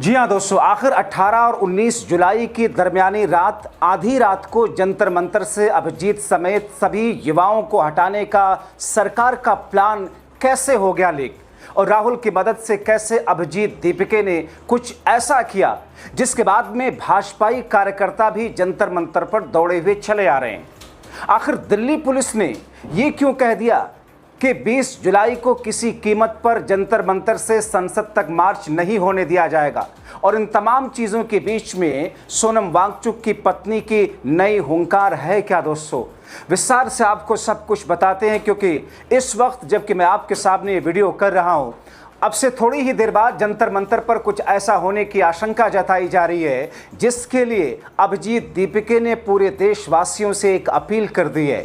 जी हाँ दोस्तों, आखिर 18 और 19 जुलाई की दरमियानी रात आधी रात को जंतर मंतर से अभिजीत समेत सभी युवाओं को हटाने का सरकार का प्लान कैसे हो गया लीक, और राहुल की मदद से कैसे अभिजीत दीपिके ने कुछ ऐसा किया जिसके बाद में भाजपाई कार्यकर्ता भी जंतर मंतर पर दौड़े हुए चले आ रहे हैं। आखिर दिल्ली पुलिस ने ये क्यों कह दिया कि 20 जुलाई को किसी कीमत पर जंतर मंतर से संसद तक मार्च नहीं होने दिया जाएगा, और इन तमाम चीज़ों के बीच में सोनम वांगचुक की पत्नी की नई हुंकार है क्या दोस्तों? विस्तार से आपको सब कुछ बताते हैं, क्योंकि इस वक्त जबकि मैं आपके सामने ये वीडियो कर रहा हूं, अब से थोड़ी ही देर बाद जंतर मंतर पर कुछ ऐसा होने की आशंका जताई जा रही है जिसके लिए अभिजीत दीपिके ने पूरे देशवासियों से एक अपील कर दी है,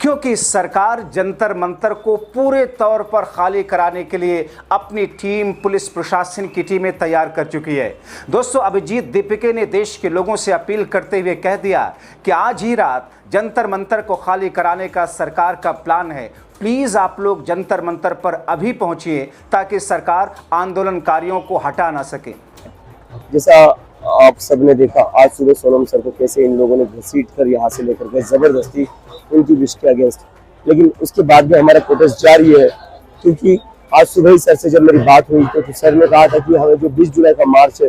क्योंकि सरकार जंतर मंतर को पूरे तौर पर खाली कराने के लिए अपनी टीम, पुलिस प्रशासन की टीमें तैयार कर चुकी है। दोस्तों, अभिजीत दीपिके ने देश के लोगों से अपील करते हुए कह दिया कि आज ही रात जंतर मंतर को खाली कराने का सरकार का प्लान है। प्लीज़ आप लोग जंतर मंतर पर अभी पहुंचिए ताकि सरकार आंदोलनकारियों को हटा ना सके। जैसा आप सबने देखा आज सुबह सोनम सर को कैसे इन लोगों ने घसीट कर यहाँ से लेकर गए जबरदस्ती उनकी विश के अगेंस्ट, लेकिन उसके बाद भी हमारा प्रोटेस्ट जारी है। क्योंकि आज सुबह ही सर से जब मेरी बात हुई तो सर ने कहा था कि हमें जो 20 जुलाई का मार्च है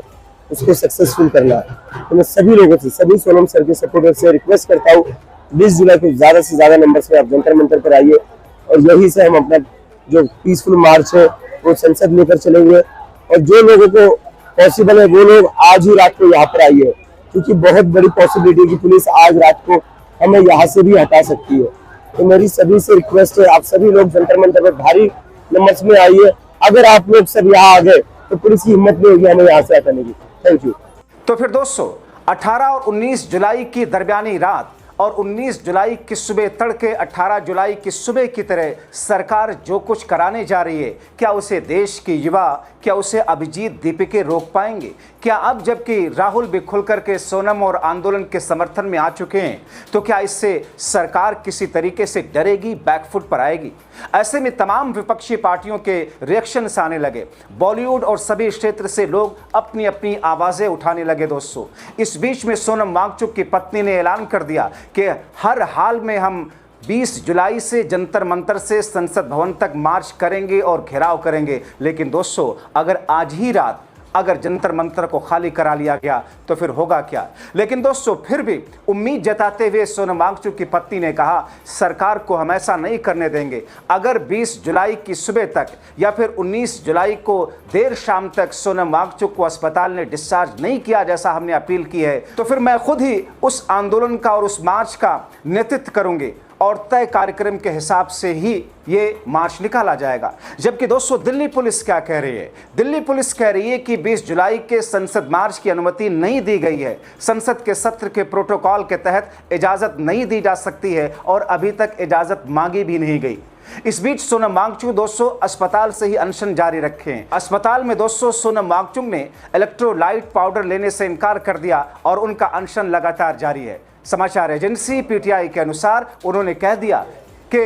उसको सक्सेसफुल करना है। तो मैं सभी लोगों से, सभी सोनम सर के सपोर्टर से रिक्वेस्ट करता हूँ 20 जुलाई को ज़्यादा से ज़्यादा नंबर से आप जंतर मंतर पर आइए, और यही से हम अपना जो पीसफुल मार्च है वो संसद लेकर चलेंगे। और जो लोगों को पॉसिबल है वो लोग आज ही रात को यहाँ पर आइए, क्योंकि बहुत बड़ी पॉसिबिलिटी है कि पुलिस आज रात को हमें यहाँ से भी हटा सकती है। तो मेरी सभी से रिक्वेस्ट है, आप सभी लोग जंतर मंतर पर भारी नंबर्स में आइए। अगर आप लोग सब यहाँ आ गए तो पुलिस की हिम्मत नहीं होगी हमें यहाँ से हटाने की। Thank you. तो फिर दोस्तों, 18 और 19 जुलाई की दरमियानी रात और 19 जुलाई की सुबह तड़के 18 जुलाई की सुबह की तरह सरकार जो कुछ कराने जा रही है, क्या उसे देश के युवा, क्या उसे अभिजीत दीपिके रोक पाएंगे? क्या अब जबकि राहुल भी खुलकर के सोनम और आंदोलन के समर्थन में आ चुके हैं, तो क्या इससे सरकार किसी तरीके से डरेगी, बैकफुट पर आएगी? ऐसे में तमाम विपक्षी पार्टियों के रिएक्शंस आने लगे। बॉलीवुड और सभी क्षेत्र से लोग अपनी अपनी आवाज़ें उठाने लगे। दोस्तों, इस बीच में सोनम वांगचुक की पत्नी ने ऐलान कर दिया कि हर हाल में हम 20 जुलाई से जंतर मंतर से संसद भवन तक मार्च करेंगे और घेराव करेंगे। लेकिन दोस्तों, अगर आज ही रात अगर जंतर मंतर को खाली करा लिया गया तो फिर होगा क्या? लेकिन दोस्तों, फिर भी उम्मीद जताते हुए सोनम वांगचुक की पत्नी ने कहा, सरकार को हम ऐसा नहीं करने देंगे। अगर 20 जुलाई की सुबह तक या फिर 19 जुलाई को देर शाम तक सोनम वांगचुक को अस्पताल ने डिस्चार्ज नहीं किया जैसा हमने अपील की है, तो फिर मैं खुद ही उस आंदोलन का और उस मार्च का नेतृत्व करूंगी और तय कार्यक्रम के हिसाब से ही ये मार्च निकाला जाएगा। जबकि दोस्तों, दिल्ली पुलिस क्या कह रही है? दिल्ली पुलिस कह रही है कि 20 जुलाई के संसद मार्च की अनुमति नहीं दी गई है। संसद के सत्र के प्रोटोकॉल के तहत इजाजत नहीं दी जा सकती है और अभी तक इजाजत मांगी भी नहीं गई। इस बीच सोनम वांगचुक दोस्तों अस्पताल से ही अनशन जारी रखे हैं। अस्पताल में दोस्तों सोनम वांगचुक ने इलेक्ट्रोलाइट पाउडर लेने से इनकार कर दिया और उनका अनशन लगातार जारी है। समाचार एजेंसी पीटीआई के अनुसार उन्होंने कह दिया कि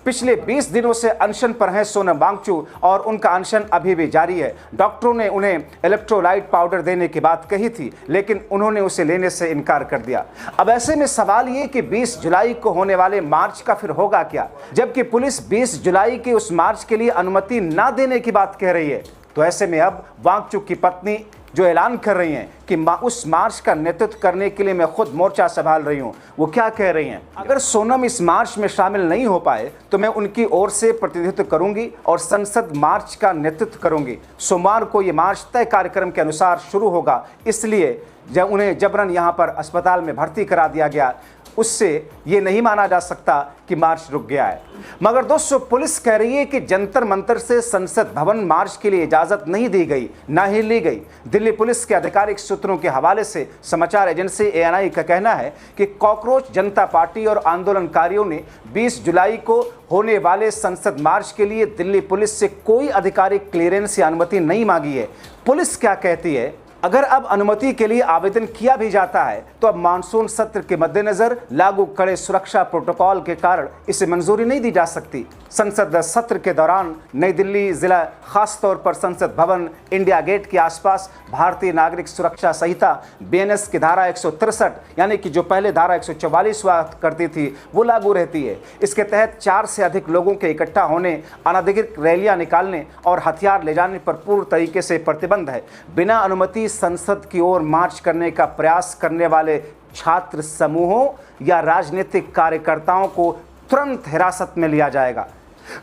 पिछले 20 दिनों से अनशन पर हैं सोनम वांगचुक और उनका अनशन अभी भी जारी है। डॉक्टरों ने उन्हें इलेक्ट्रोलाइट पाउडर देने की बात कही थी, लेकिन उन्होंने उसे लेने से इनकार कर दिया। अब ऐसे में सवाल ये कि 20 जुलाई को होने वाले मार्च का फिर होगा क्या? जबकि पुलिस 20 जुलाई के उस मार्च के लिए अनुमति ना देने की बात कह रही है, तो ऐसे में अब वांगचुक की पत्नी जो ऐलान कर रही हैं कि उस मार्च का नेतृत्व करने के लिए मैं खुद मोर्चा संभाल रही हूं, वो क्या कह रही हैं? अगर सोनम इस मार्च में शामिल नहीं हो पाए तो मैं उनकी ओर से प्रतिनिधित्व करूंगी और संसद मार्च का नेतृत्व करूंगी। सोमवार को ये मार्च तय कार्यक्रम के अनुसार शुरू होगा, इसलिए जब उन्हें जबरन यहां पर अस्पताल में भर्ती करा दिया गया, उससे ये नहीं माना जा सकता कि मार्च रुक गया है। मगर दोस्तों, पुलिस कह रही है कि जंतर मंतर से संसद भवन मार्च के लिए इजाजत नहीं दी गई, ना ही ली गई। दिल्ली पुलिस के आधिकारिक सूत्रों के हवाले से समाचार एजेंसी एएनआई का कहना है कि कॉकरोच जनता पार्टी और आंदोलनकारियों ने 20 जुलाई को होने वाले संसद मार्च के लिए दिल्ली पुलिस से कोई आधिकारिक क्लियरेंस या अनुमति नहीं मांगी है। पुलिस क्या कहती है अगर अब अनुमति के लिए आवेदन किया भी जाता है तो अब मानसून सत्र के मद्देनजर लागू कड़े सुरक्षा प्रोटोकॉल के कारण इसे मंजूरी नहीं दी जा सकती। संसद सत्र के दौरान नई दिल्ली जिला, खासतौर पर संसद भवन, इंडिया गेट के आसपास भारतीय नागरिक सुरक्षा संहिता BNS की धारा 163 यानी कि जो पहले धारा 144 हुआ करती थी वो लागू रहती है। इसके तहत 4 से अधिक लोगों के इकट्ठा होने, अनधिकृत रैलियां निकालने और हथियार ले जाने पर पूर्ण तरीके से प्रतिबंध है। बिना अनुमति संसद की ओर मार्च करने का प्रयास करने वाले छात्र समूहों या राजनीतिक कार्यकर्ताओं को तुरंत हिरासत में लिया जाएगा।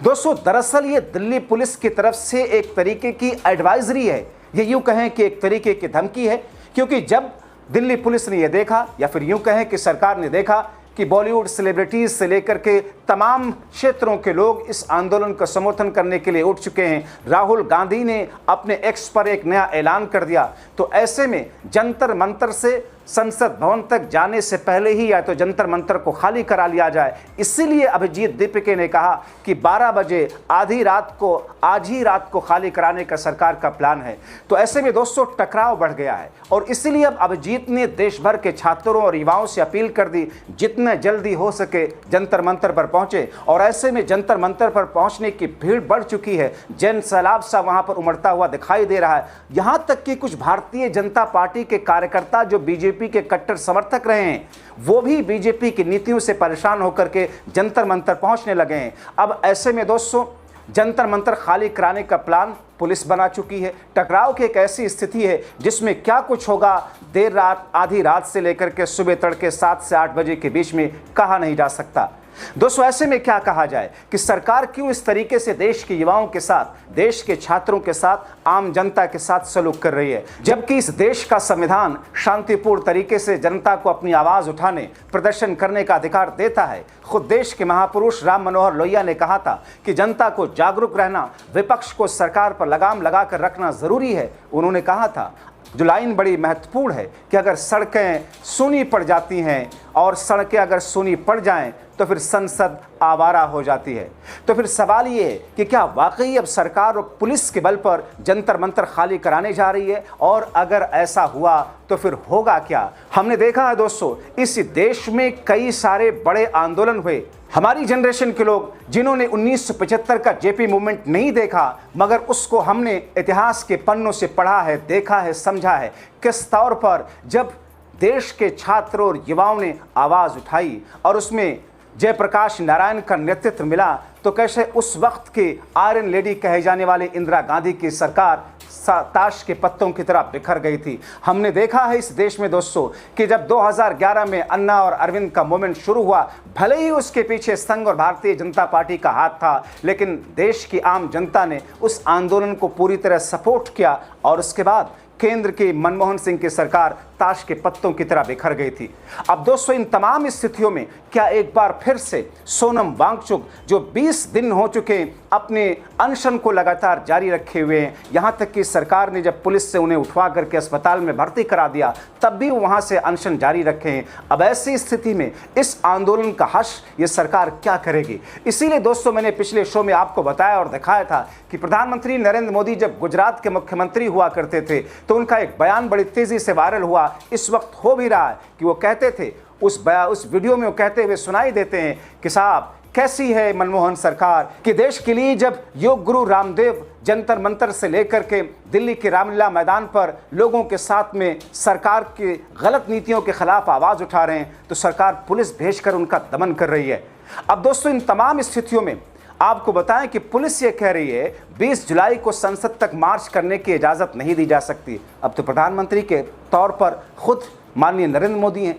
दोस्तों, दरअसल ये दिल्ली पुलिस की तरफ से एक तरीके की एडवाइजरी है, ये यूं कहें कि एक तरीके की धमकी है, क्योंकि जब दिल्ली पुलिस ने यह देखा या फिर यूं कहें कि सरकार ने देखा कि बॉलीवुड सेलिब्रिटीज से लेकर के तमाम क्षेत्रों के लोग इस आंदोलन का समर्थन करने के लिए उठ चुके हैं, राहुल गांधी ने अपने एक्स पर एक नया ऐलान कर दिया, तो ऐसे में जंतर मंतर से संसद भवन तक जाने से पहले ही या तो जंतर मंतर को खाली करा लिया जाए। इसीलिए अभिजीत दीपके ने कहा कि 12 बजे आज ही रात को खाली कराने का सरकार का प्लान है। तो ऐसे में दोस्तों टकराव बढ़ गया है और इसीलिए अब अभिजीत ने देश भर के छात्रों और युवाओं से अपील कर दी जितने जल्दी हो सके जंतर मंतर पर पहुंचे। और ऐसे में जंतर मंतर पर पहुंचने की भीड़ बढ़ चुकी है, जन सैलाब सा वहां पर उमड़ता हुआ दिखाई दे रहा है। यहां तक कि कुछ भारतीय जनता पार्टी के कार्यकर्ता जो बीजेपी के कट्टर समर्थक रहे हैं वो भी बीजेपी की नीतियों से परेशान होकर के जंतर मंतर पहुंचने लगे हैं। अब ऐसे में दोस्तों जंतर मंतर खाली कराने का प्लान पुलिस बना चुकी है। टकराव की एक ऐसी स्थिति है जिसमें क्या कुछ होगा देर रात, आधी रात से लेकर के सुबह तड़के 7 से 8 बजे के बीच में कहा नहीं जा सकता। दोस्तों, ऐसे में क्या कहा जाए कि सरकार क्यों इस तरीके से देश के युवाओं के साथ, देश के छात्रों के साथ, आम जनता के साथ सलूक कर रही है, जबकि इस देश का संविधान शांतिपूर्ण तरीके से जनता को अपनी आवाज उठाने, प्रदर्शन करने का अधिकार देता है। खुद देश के महापुरुष राम मनोहर लोहिया ने कहा था कि जनता को जागरूक रहना, विपक्ष को सरकार पर लगाम लगाकर रखना जरूरी है। उन्होंने कहा था, जो लाइन बड़ी महत्वपूर्ण है कि अगर सड़कें सूनी पड़ जाती हैं और सड़कें अगर सूनी पड़ जाएं तो फिर संसद आवारा हो जाती है। तो फिर सवाल ये है कि क्या वाकई अब सरकार और पुलिस के बल पर जंतर मंतर खाली कराने जा रही है, और अगर ऐसा हुआ तो फिर होगा क्या। हमने देखा है दोस्तों, इस देश में कई सारे बड़े आंदोलन हुए। हमारी जनरेशन के लोग जिन्होंने 1975 का जेपी मूवमेंट नहीं देखा, मगर उसको हमने इतिहास के पन्नों से पढ़ा है, देखा है, समझा है किस तौर पर जब देश के छात्रों और युवाओं ने आवाज़ उठाई और उसमें जयप्रकाश नारायण का नेतृत्व मिला, तो कैसे उस वक्त की आयरन लेडी कहे जाने वाली इंदिरा गांधी की सरकार ताश के पत्तों की तरह बिखर गई थी। हमने देखा है इस देश में दोस्तों कि जब 2011 में अन्ना और अरविंद का मूवमेंट शुरू हुआ, भले ही उसके पीछे संघ और भारतीय जनता पार्टी का हाथ था, लेकिन देश की आम जनता ने उस आंदोलन को पूरी तरह सपोर्ट किया और उसके बाद केंद्र की मनमोहन सिंह की सरकार ताश के पत्तों की तरह बिखर गई थी। अब दोस्तों, इन तमाम स्थितियों में क्या एक बार फिर से सोनम वांगचुक, जो 20 दिन हो चुके अपने अनशन को लगातार जारी रखे हुए हैं, यहाँ तक कि सरकार ने जब पुलिस से उन्हें उठवा करके अस्पताल में भर्ती करा दिया तब भी वो वहाँ से अनशन जारी रखे हैं। अब ऐसी स्थिति में इस आंदोलन का हश ये सरकार क्या करेगी। इसीलिए दोस्तों मैंने पिछले शो में आपको बताया और दिखाया था कि प्रधानमंत्री नरेंद्र मोदी जब गुजरात के मुख्यमंत्री हुआ करते थे तो उनका एक बयान बड़ी तेजी से वायरल हुआ, इस वक्त हो भी रहा है, कि वो कहते थे, उस वीडियो में वो कहते हुए सुनाई देते हैं कि साहब कैसी है मनमोहन सरकार, कि देश के लिए जब योग गुरु रामदेव जंतर मंतर से लेकर के दिल्ली के रामलीला मैदान पर लोगों के साथ में सरकार की गलत नीतियों के खिलाफ आवाज़ उठा रहे हैं तो सरकार पुलिस भेजकर उनका दमन कर रही है। अब दोस्तों, इन तमाम स्थितियों में आपको बताएं कि पुलिस ये कह रही है 20 जुलाई को संसद तक मार्च करने की इजाज़त नहीं दी जा सकती। अब तो प्रधानमंत्री के तौर पर खुद माननीय नरेंद्र मोदी हैं।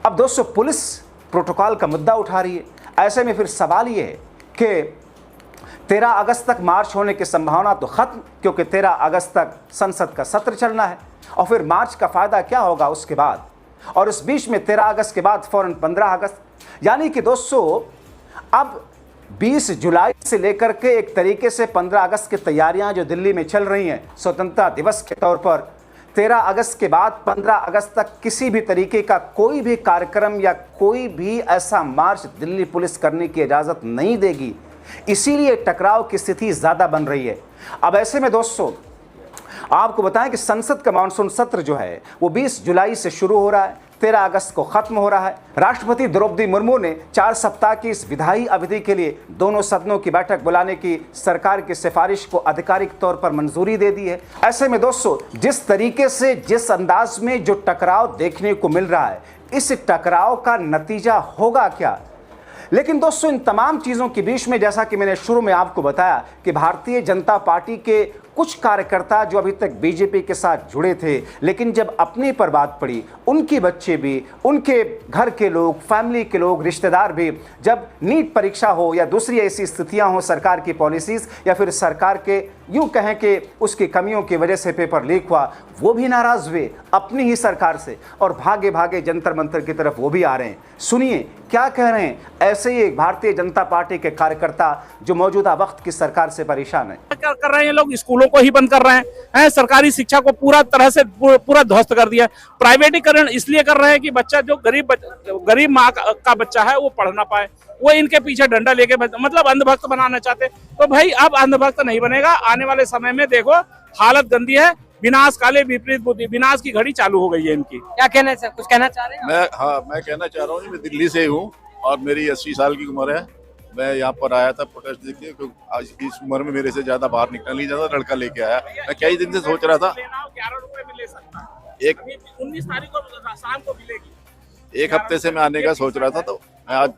अब दोस्तों, पुलिस प्रोटोकॉल का मुद्दा उठा रही है। ऐसे में फिर सवाल ये है कि 13 अगस्त तक मार्च होने की संभावना तो खत्म, क्योंकि 13 अगस्त तक संसद का सत्र चलना है और फिर मार्च का फ़ायदा क्या होगा उसके बाद। और इस बीच में 13 अगस्त के बाद फ़ौरन 15 अगस्त, यानी कि दोस्तों अब 20 जुलाई से लेकर के एक तरीके से 15 अगस्त की तैयारियां जो दिल्ली में चल रही हैं स्वतंत्रता दिवस के तौर पर, 13 अगस्त के बाद 15 अगस्त तक किसी भी तरीके का कोई भी कार्यक्रम या कोई भी ऐसा मार्च दिल्ली पुलिस करने की इजाज़त नहीं देगी। इसीलिए टकराव की स्थिति ज़्यादा बन रही है। अब ऐसे में दोस्तों आपको बताएं कि संसद का मानसून सत्र जो है वो 20 जुलाई से शुरू हो रहा है, 13 अगस्त को खत्म हो रहा है। राष्ट्रपति द्रौपदी मुर्मू ने 4 सप्ताह की इस विधायी अवधि के लिए दोनों सदनों की बैठक बुलाने की सरकार की सिफारिश को आधिकारिक तौर पर मंजूरी दे दी है। ऐसे में दोस्तों, जिस तरीके से, जिस अंदाज में जो टकराव देखने को मिल रहा है, इस टकराव का नतीजा होगा क्या? लेकिन दोस्तों, इन तमाम चीज़ों के बीच में, जैसा कि मैंने शुरू में आपको बताया कि भारतीय जनता पार्टी के कुछ कार्यकर्ता जो अभी तक बीजेपी के साथ जुड़े थे, लेकिन जब अपने पर बात पड़ी, उनके बच्चे भी, उनके घर के लोग, फैमिली के लोग, रिश्तेदार भी, जब नीट परीक्षा हो या दूसरी ऐसी स्थितियां हो, सरकार की पॉलिसीज़ या फिर सरकार के यूं कहें कि उसकी कमियों की वजह से पेपर लीक हुआ, वो भी नाराज़ हुए अपनी ही सरकार से और भागे भागे जंतर मंतर की तरफ वो भी आ रहे हैं। सुनिए क्या कह रहे हैं ऐसे ही एक भारतीय जनता पार्टी के कार्यकर्ता जो मौजूदा वक्त की सरकार से परेशान है। क्या कर रहे हैं लोग? स्कूलों को ही बंद कर रहे हैं, सरकारी शिक्षा को पूरा तरह से पूरा ध्वस्त कर दिया। प्राइवेटीकरण इसलिए कर रहे हैं कि बच्चा जो गरीब माँ का बच्चा है वो पढ़ ना पाए, वो इनके पीछे डंडा लेके मतलब अंधभक्त बनाना चाहते। तो भाई अब अंधभक्त नहीं बनेगा। आने वाले समय में देखो हालत गंदी है, विनाश काले विपरीत बुद्धि, विनाश की घड़ी चालू हो गई है इनकी। क्या कहना है, कुछ कहना चाह रहे हैं? मैं कहना चाह रहा हूँ, मैं दिल्ली से हूँ और मेरी 80 साल की उम्र है। मैं यहाँ पर आया था प्रोटेस्ट देखिए, क्योंकि आज इस उम्र में मेरे से ज्यादा बाहर निकलना नहीं जाता, लड़का लेके आया। मैं कई दिन से सोच रहा था 11 रुपए में ले सकता है, 19 तारीख को शाम को मिलेगी। 1 हफ्ते से मैं आने का सोच रहा था, तो मैं आज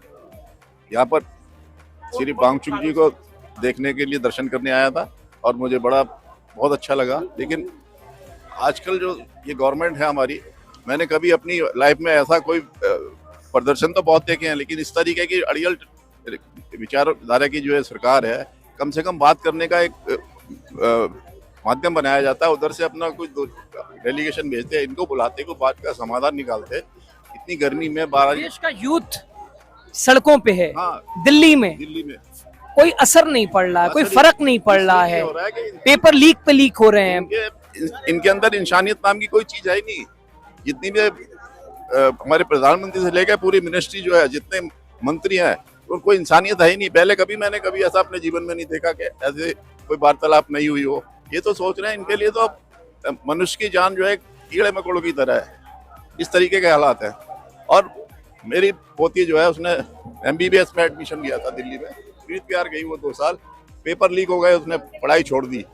यहाँ पर श्री बांगचुक जी को देखने के लिए दर्शन करने आया था और मुझे बहुत अच्छा लगा। लेकिन आजकल जो ये गवर्नमेंट है हमारी, मैंने कभी अपनी लाइफ में ऐसा कोई प्रदर्शन तो बहुत देखे हैं, लेकिन इस तरीके की अड़ियल विचारधारा की जो है सरकार है, कम से कम बात करने का एक माध्यम बनाया जाता है। उधर से अपना कुछ डेलीगेशन भेजते हैं, इनको बुलाते, को बात का समाधान निकालते। इतनी गर्मी में देश का यूथ सड़कों पे है। हाँ, दिल्ली में कोई असर नहीं पड़ रहा है, कोई फर्क नहीं पड़ रहा है। पेपर लीक पे लीक हो रहे हैं। इनके अंदर इंसानियत नाम की कोई चीज है ही नहीं। जितनी भी हमारे प्रधानमंत्री से लेकर पूरी मिनिस्ट्री जो है, जितने मंत्री हैं, उनको इंसानियत है ही नहीं। पहले मैंने कभी ऐसा अपने जीवन में नहीं देखा कि ऐसे कोई वार्तालाप नहीं हुई हो। ये तो सोच रहे हैं, इनके लिए तो अब मनुष्य की जान जो है कीड़े मकोड़ों की तरह है। इस तरीके के हालात हैं। और मेरी पोती जो है, उसने MBBS में एडमिशन लिया था दिल्ली में, प्रीत प्यार गई वो 2 साल, पेपर लीक हो गए, उसने पढ़ाई छोड़ दी,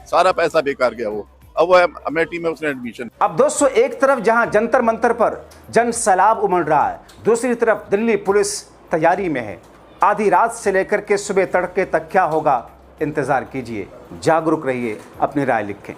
सारा पैसा बेकार गया। वो अब वो अमेठी में उसने एडमिशन। अब दोस्तों, एक तरफ जहां जंतर मंतर पर जन सैलाब उमड़ रहा है, दूसरी तरफ दिल्ली पुलिस तैयारी में है। आधी रात से लेकर के सुबह तड़के तक क्या होगा, इंतजार कीजिए। जागरूक रहिए, अपनी राय लिखें।